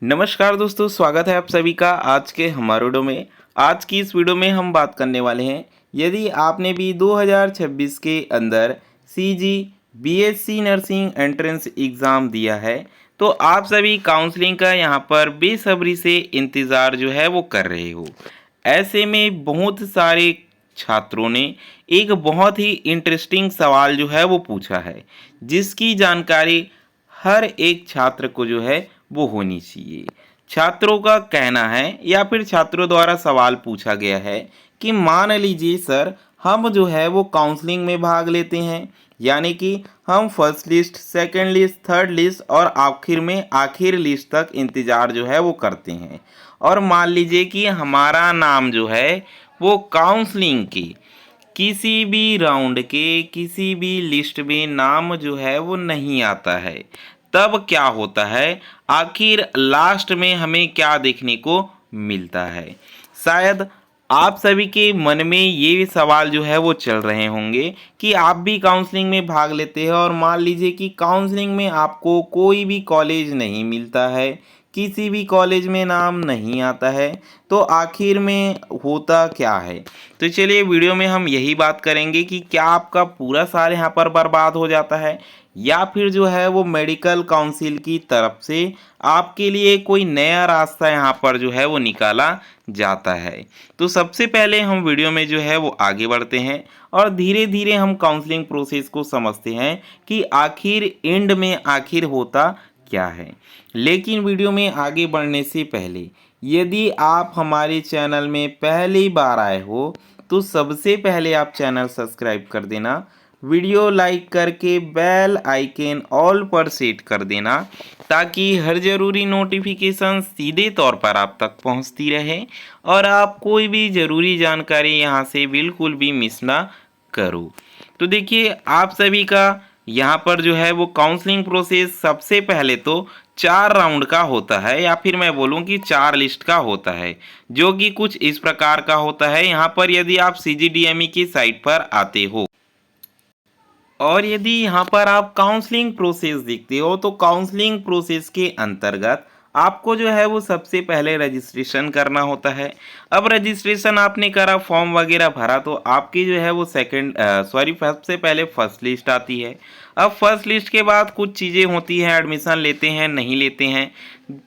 नमस्कार दोस्तों, स्वागत है आप सभी का आज के हमारे वीडियो में। आज की इस वीडियो में हम बात करने वाले हैं, यदि आपने भी 2026 के अंदर CG BSc nursing entrance exam दिया है तो आप सभी काउंसलिंग का यहाँ पर बेसब्री से इंतज़ार जो है वो कर रहे हो। ऐसे में बहुत सारे छात्रों ने एक बहुत ही इंटरेस्टिंग सवाल जो है वो पूछा है, जिसकी जानकारी हर एक छात्र को जो है वो होनी चाहिए। छात्रों का कहना है या फिर छात्रों द्वारा सवाल पूछा गया है कि मान लीजिए सर, हम जो है वो काउंसलिंग में भाग लेते हैं, यानी कि हम first list, second list, third list और आखिर में आखिर लिस्ट तक इंतज़ार जो है वो करते हैं। और मान लीजिए कि हमारा नाम जो है वो काउंसलिंग की किसी भी राउंड के किसी भी लिस्ट में नाम जो है वो नहीं आता है, तब क्या होता है? आखिर लास्ट में हमें क्या देखने को मिलता है? शायद आप सभी के मन में ये सवाल जो है वो चल रहे होंगे कि आप भी काउंसलिंग में भाग लेते हैं और मान लीजिए कि काउंसलिंग में आपको कोई भी कॉलेज नहीं मिलता है, किसी भी कॉलेज में नाम नहीं आता है, तो आखिर में होता क्या है? तो चलिए वीडियो में हम यही बात करेंगे कि क्या आपका पूरा साल यहाँ पर बर्बाद हो जाता है या फिर जो है वो मेडिकल काउंसिल की तरफ से आपके लिए कोई नया रास्ता यहाँ पर जो है वो निकाला जाता है। तो सबसे पहले हम वीडियो में जो है वो आगे बढ़ते हैं और धीरे धीरे हम काउंसलिंग प्रोसेस को समझते हैं कि आखिर एंड में आखिर होता क्या है। लेकिन वीडियो में आगे बढ़ने से पहले यदि आप हमारे चैनल में पहली बार आए हो तो सबसे पहले आप चैनल सब्सक्राइब कर देना, वीडियो लाइक करके बेल आइकन ऑल पर सेट कर देना ताकि हर ज़रूरी नोटिफिकेशन सीधे तौर पर आप तक पहुंचती रहे और आप कोई भी ज़रूरी जानकारी यहां से बिल्कुल भी मिस ना करो। तो देखिए, आप सभी का यहाँ पर जो है वो काउंसलिंग प्रोसेस सबसे पहले तो 4 राउंड का होता है या फिर मैं बोलूँ कि 4 लिस्ट का होता है, जो कि कुछ इस प्रकार का होता है। यहाँ पर यदि आप सीजीडीएमई की साइट पर आते हो और यदि यहाँ पर आप काउंसलिंग प्रोसेस देखते हो तो काउंसलिंग प्रोसेस के अंतर्गत आपको जो है वो सबसे पहले रजिस्ट्रेशन करना होता है। अब रजिस्ट्रेशन आपने करा, फॉर्म वगैरह भरा, तो आपकी जो है वो सबसे पहले फर्स्ट लिस्ट आती है। अब फर्स्ट लिस्ट के बाद कुछ चीज़ें होती हैं, एडमिशन लेते हैं नहीं लेते हैं,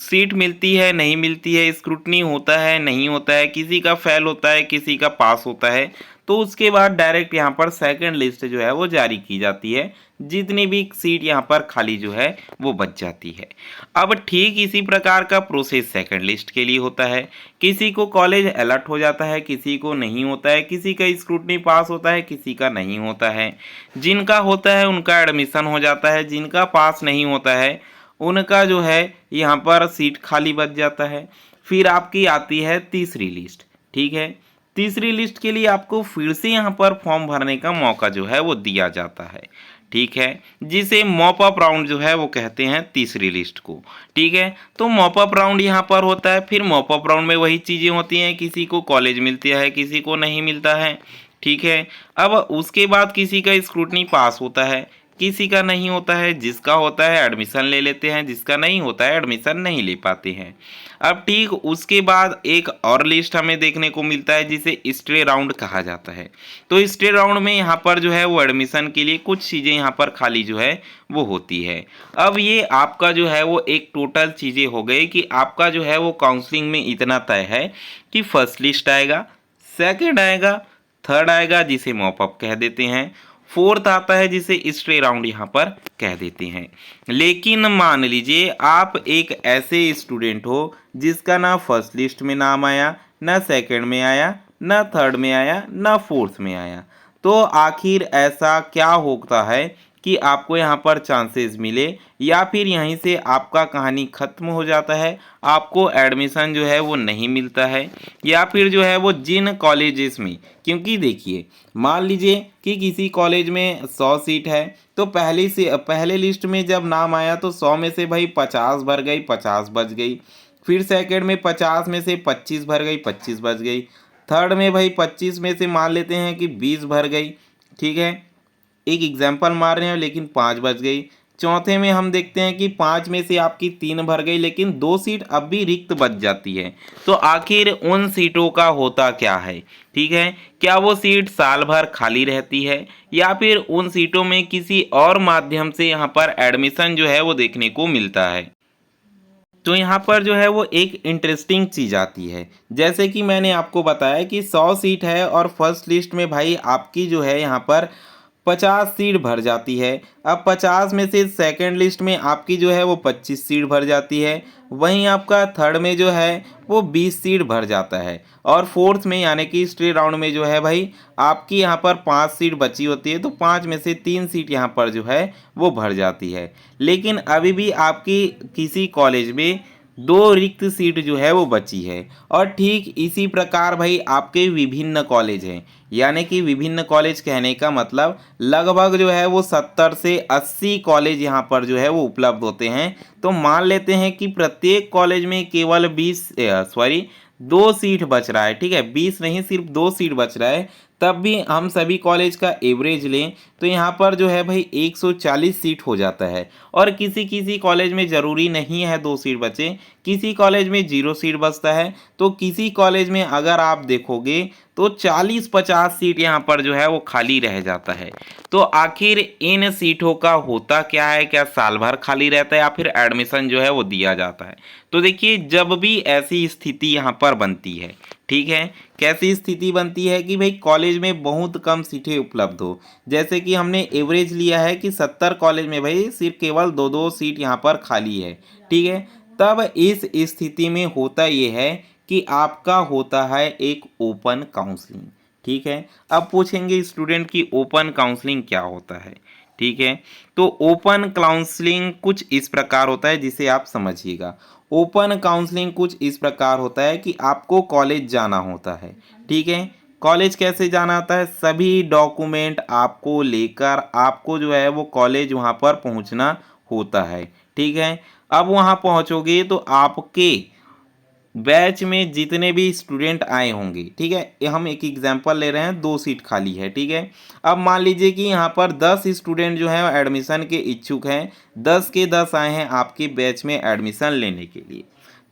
सीट मिलती है नहीं मिलती है, स्क्रूटनी होता है नहीं होता है, किसी का फेल होता है किसी का पास होता है। तो उसके बाद डायरेक्ट यहाँ पर सेकंड लिस्ट जो है वो जारी की जाती है, जितनी भी सीट यहाँ पर खाली जो है वो बच जाती है। अब ठीक इसी प्रकार का प्रोसेस सेकंड लिस्ट के लिए होता है। किसी को कॉलेज अलर्ट हो जाता है, किसी को नहीं होता है, किसी का स्क्रूटनी पास होता है, किसी का नहीं होता है। जिनका होता है उनका एडमिशन हो जाता है, जिनका पास नहीं होता है उनका जो है यहाँ पर सीट खाली बच जाता है। फिर आपकी आती है तीसरी लिस्ट। ठीक है, तीसरी लिस्ट के लिए आपको फिर से यहाँ पर फॉर्म भरने का मौका जो है वो दिया जाता है। ठीक है, जिसे मॉप अप राउंड जो है वो कहते हैं तीसरी लिस्ट को। ठीक है, तो मॉप अप राउंड यहाँ पर होता है। फिर मॉप अप राउंड में वही चीज़ें होती हैं, किसी को कॉलेज मिलती है किसी को नहीं मिलता है। ठीक है, अब उसके बाद किसी का स्क्रूटनी पास होता है किसी का नहीं होता है, जिसका होता है एडमिशन ले लेते हैं, जिसका नहीं होता है एडमिशन नहीं ले पाते हैं। अब ठीक उसके बाद एक और लिस्ट हमें देखने को मिलता है जिसे स्टे राउंड कहा जाता है। तो स्टे राउंड में यहाँ पर जो है वो एडमिशन के लिए कुछ चीज़ें यहाँ पर खाली जो है वो होती है। अब ये आपका जो है वो एक टोटल चीज़ें हो गई कि आपका जो है वो काउंसलिंग में इतना तय है कि फर्स्ट लिस्ट आएगा, सेकेंड आएगा, थर्ड आएगा जिसे मॉपअप कह देते हैं, फोर्थ आता है जिसे स्टे राउंड यहाँ पर कह देते हैं। लेकिन मान लीजिए आप एक ऐसे स्टूडेंट हो जिसका ना फर्स्ट लिस्ट में नाम आया, ना सेकंड में आया, ना थर्ड में आया, ना फोर्थ में आया, तो आखिर ऐसा क्या होता है कि आपको यहाँ पर चांसेस मिले या फिर यहीं से आपका कहानी ख़त्म हो जाता है, आपको एडमिशन जो है वो नहीं मिलता है, या फिर जो है वो जिन कॉलेजेस में, क्योंकि देखिए मान लीजिए कि किसी कॉलेज में 100 सीट है तो पहले लिस्ट में जब नाम आया तो 100 में से भाई 50 भर गई, 50 बच गई। फिर सेकंड में 50 में से 25 भर गई, 25 बच गई। थर्ड में भाई 25 में से मान लेते हैं कि 20 भर गई। ठीक है, एक एग्जाम्पल मार रहे हैं, लेकिन 5 बच गई। चौथे में हम देखते हैं कि 5 में से आपकी 3 भर गई, लेकिन 2 सीट अब भी रिक्त बच जाती है। तो आखिर उन सीटों का होता क्या है, ठीक है? क्या वो सीट साल भर खाली रहती है, या फिर उन सीटों में किसी और माध्यम से यहाँ पर एडमिशन जो है वो देखने को मिलता है? तो यहाँ पर जो है वो एक इंटरेस्टिंग चीज़ आती है। जैसे कि मैंने आपको बताया कि 100 सीट है और फर्स्ट लिस्ट में भाई आपकी जो है यहाँ पर 50 सीट भर जाती है। अब 50 में से सेकंड लिस्ट में आपकी जो है वो 25 सीट भर जाती है। वहीं आपका थर्ड में जो है वो 20 सीट भर जाता है, और फोर्थ में यानी कि स्ट्रेट राउंड में जो है भाई आपकी यहाँ पर 5 सीट बची होती है, तो 5 में से 3 सीट यहाँ पर जो है वो भर जाती है। लेकिन अभी भी आपकी किसी कॉलेज में 2 रिक्त सीट जो है वो बची है। और ठीक इसी प्रकार भाई आपके विभिन्न कॉलेज हैं, यानी कि विभिन्न कॉलेज कहने का मतलब लगभग जो है वो 70 से 80 कॉलेज यहाँ पर जो है वो उपलब्ध होते हैं। तो मान लेते हैं कि प्रत्येक कॉलेज में केवल 2 सीट बच रहा है, ठीक है, 20 नहीं सिर्फ 2 सीट बच रहा है। तब भी हम सभी कॉलेज का एवरेज लें तो यहाँ पर जो है भाई 140 सीट हो जाता है। और किसी किसी कॉलेज में ज़रूरी नहीं है 2 सीट बचे, किसी कॉलेज में 0 सीट बचता है, तो किसी कॉलेज में अगर आप देखोगे तो 40-50 सीट यहाँ पर जो है वो खाली रह जाता है। तो आखिर इन सीटों का होता क्या है, क्या साल भर खाली रहता है या फिर एडमिशन जो है वो दिया जाता है? तो देखिए, जब भी ऐसी स्थिति यहाँ पर बनती है, ठीक है, कैसी स्थिति बनती है कि भाई कॉलेज में बहुत कम सीटें उपलब्ध हो, जैसे कि हमने एवरेज लिया है कि 70 कॉलेज में भाई सिर्फ केवल 2-2 सीट यहाँ पर खाली है, ठीक है, तब इस स्थिति में होता ये है कि आपका होता है एक ओपन काउंसलिंग, ठीक है। अब पूछेंगे स्टूडेंट की ओपन काउंसलिंग क्या होता है, ठीक है। तो ओपन काउंसलिंग कुछ इस प्रकार होता है, जिसे आप समझिएगा। ओपन काउंसलिंग कुछ इस प्रकार होता है कि आपको कॉलेज जाना होता है, ठीक है। कॉलेज कैसे जाना होता है? सभी डॉक्यूमेंट आपको लेकर आपको जो है वो कॉलेज वहाँ पर पहुँचना होता है, ठीक है। अब वहाँ पहुँचोगे तो आपके बैच में जितने भी स्टूडेंट आए होंगे, ठीक है, ये हम एक एग्जांपल ले रहे हैं, 2 सीट खाली है, ठीक है। अब मान लीजिए कि यहाँ पर 10 स्टूडेंट जो हैं एडमिशन के इच्छुक हैं, 10 के 10 आए हैं आपके बैच में एडमिशन लेने के लिए।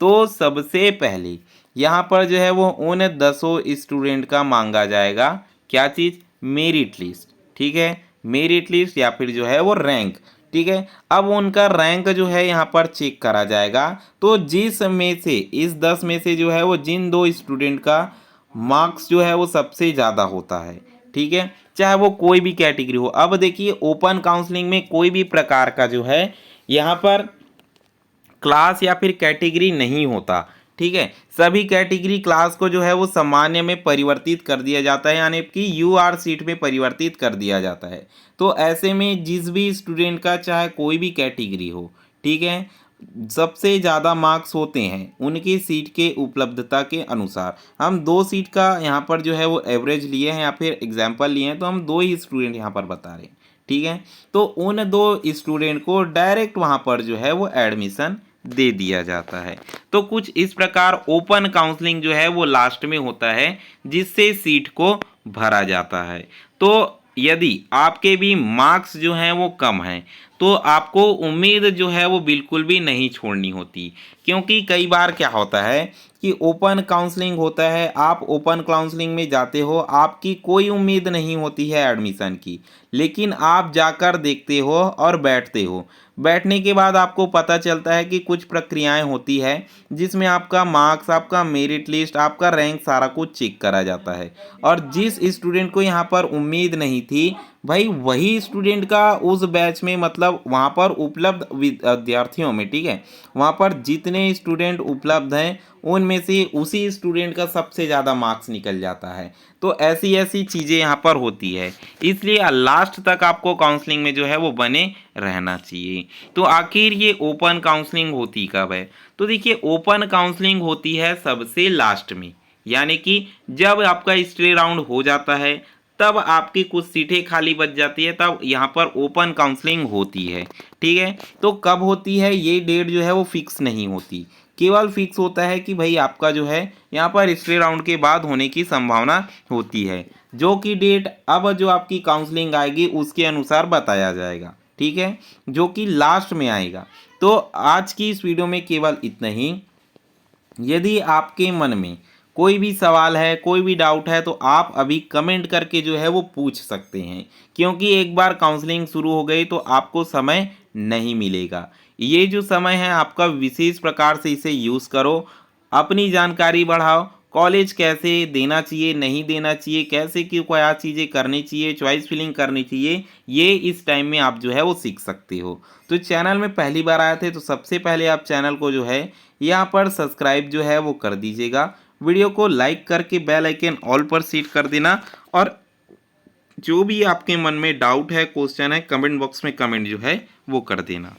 तो सबसे पहले यहाँ पर जो है वो उन 10 स्टूडेंट का मांगा जाएगा क्या चीज़? मेरिट लिस्ट, ठीक है, मेरिट लिस्ट या फिर जो है वो रैंक, ठीक है। अब उनका रैंक जो है यहाँ पर चेक करा जाएगा। तो जिस में से इस 10 में से जो है वो जिन 2 स्टूडेंट का मार्क्स जो है वो सबसे ज़्यादा होता है, ठीक है, चाहे वो कोई भी कैटेगरी हो। अब देखिए, ओपन काउंसलिंग में कोई भी प्रकार का जो है यहाँ पर क्लास या फिर कैटेगरी नहीं होता, ठीक है। सभी कैटेगरी क्लास को जो है वो सामान्य में परिवर्तित कर दिया जाता है, यानी कि यूआर सीट में परिवर्तित कर दिया जाता है। तो ऐसे में जिस भी स्टूडेंट का चाहे कोई भी कैटेगरी हो, ठीक है, सबसे ज़्यादा मार्क्स होते हैं उनकी सीट के उपलब्धता के अनुसार। हम 2 सीट का यहाँ पर जो है वो एवरेज लिए हैं या फिर एग्जाम्पल लिए हैं, तो हम 2 ही स्टूडेंट यहाँ पर बता रहे हैं, ठीक है। तो उन 2 स्टूडेंट को डायरेक्ट वहाँ पर जो है वो एडमिशन दे दिया जाता है। तो कुछ इस प्रकार ओपन काउंसलिंग जो है वो लास्ट में होता है, जिससे सीट को भरा जाता है। तो यदि आपके भी मार्क्स जो हैं वो कम हैं, तो आपको उम्मीद जो है वो बिल्कुल भी नहीं छोड़नी होती, क्योंकि कई बार क्या होता है कि ओपन काउंसलिंग होता है, आप ओपन काउंसलिंग में जाते हो, आपकी कोई उम्मीद नहीं होती है एडमिशन की, लेकिन आप जाकर देखते हो और बैठते हो। बैठने के बाद आपको पता चलता है कि कुछ प्रक्रियाएं होती है जिसमें आपका मार्क्स, आपका मेरिट लिस्ट, आपका रैंक सारा कुछ चेक करा जाता है। और जिस स्टूडेंट को यहाँ पर उम्मीद नहीं थी, भाई वही स्टूडेंट का उस बैच में, मतलब वहाँ पर उपलब्ध विद्यार्थियों में, ठीक है, वहाँ पर जितने स्टूडेंट उपलब्ध हैं उनमें से उसी स्टूडेंट का सबसे ज़्यादा मार्क्स निकल जाता है। तो ऐसी ऐसी चीज़ें यहाँ पर होती है, इसलिए लास्ट तक आपको काउंसलिंग में जो है वो बने रहना चाहिए। तो आखिर ये ओपन काउंसलिंग होती कब है? तो देखिए, ओपन काउंसलिंग होती है सबसे लास्ट में, यानी कि जब आपका स्टे राउंड हो जाता है, तब आपकी कुछ सीटें खाली बच जाती है, तब यहाँ पर ओपन काउंसलिंग होती है, ठीक है। तो कब होती है ये डेट जो है वो फिक्स नहीं होती, केवल फिक्स होता है कि भाई आपका जो है यहाँ पर स्टे राउंड के बाद होने की संभावना होती है, जो कि डेट अब जो आपकी काउंसलिंग आएगी उसके अनुसार बताया जाएगा। ठीक है, जो कि लास्ट में आएगा। तो आज की इस वीडियो में केवल इतना ही। यदि आपके मन में कोई भी सवाल है, कोई भी डाउट है, तो आप अभी कमेंट करके जो है वो पूछ सकते हैं, क्योंकि एक बार काउंसलिंग शुरू हो गई तो आपको समय नहीं मिलेगा। ये जो समय है आपका, विशेष प्रकार से इसे यूज़ करो, अपनी जानकारी बढ़ाओ, कॉलेज कैसे देना चाहिए, नहीं देना चाहिए, कैसे क्यों क्या चीज़ें करनी चाहिए, चॉइस फिलिंग करनी चाहिए, ये इस टाइम में आप जो है वो सीख सकते हो। तो चैनल में पहली बार आए थे तो सबसे पहले आप चैनल को जो है यहाँ पर सब्सक्राइब जो है वो कर दीजिएगा। वीडियो को लाइक करके बेल आइकन ऑल पर सेट कर देना, और जो भी आपके मन में डाउट है, क्वेश्चन है, कमेंट बॉक्स में कमेंट जो है वो कर देना।